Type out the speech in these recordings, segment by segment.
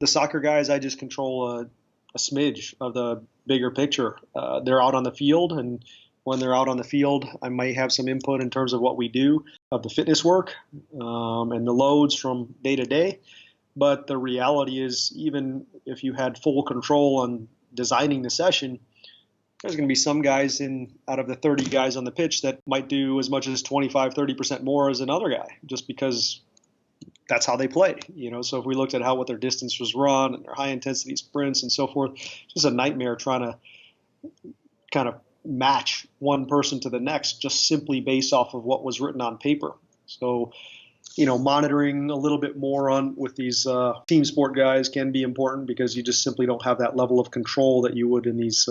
The soccer guys, I just control a smidge of the bigger picture. They're out on the field, and when they're out on the field, I might have some input in terms of what we do, of the fitness work, and the loads from day to day. But the reality is, even if you had full control on designing the session, there's going to be some guys out of the 30 guys on the pitch that might do as much as 25, 30% more as another guy, just because that's how they play. So if we looked at what their distance was run and their high intensity sprints and so forth, it's just a nightmare trying to kind of match one person to the next just simply based off of what was written on paper. So, monitoring a little bit more with these team sport guys can be important, because you just simply don't have that level of control that you would in these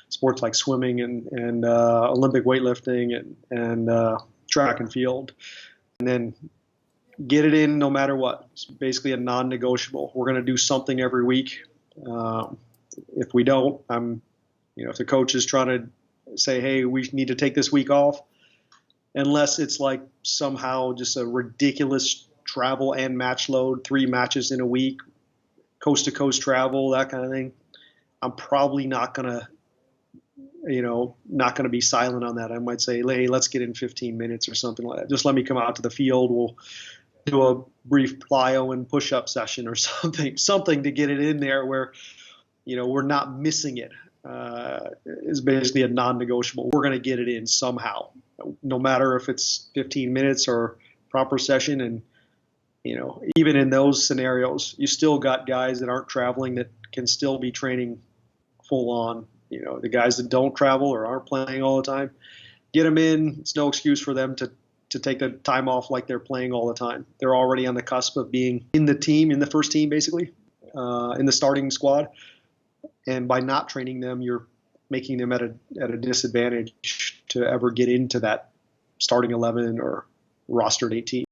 sports like swimming and Olympic weightlifting and track and field. And then get it in no matter what. It's basically a non-negotiable. We're going to do something every week. If we don't, if the coach is trying to say, hey, we need to take this week off, unless it's like somehow just a ridiculous travel and match load, 3 matches in a week, coast to coast travel, that kind of thing, I'm probably not going to be silent on that. I might say, hey, let's get in 15 minutes or something like that. Just let me come out to the field. We'll do a brief plyo and push-up session or something to get it in there where, we're not missing it. Is basically a non-negotiable. We're going to get it in somehow, no matter if it's 15 minutes or proper session. And, even in those scenarios, you still got guys that aren't traveling that can still be training full on. The guys that don't travel or aren't playing all the time, get them in. It's no excuse for them to take the time off like they're playing all the time. They're already on the cusp of being in the first team, basically, in the starting squad. And by not training them, you're making them at a disadvantage to ever get into that starting 11 or rostered 18.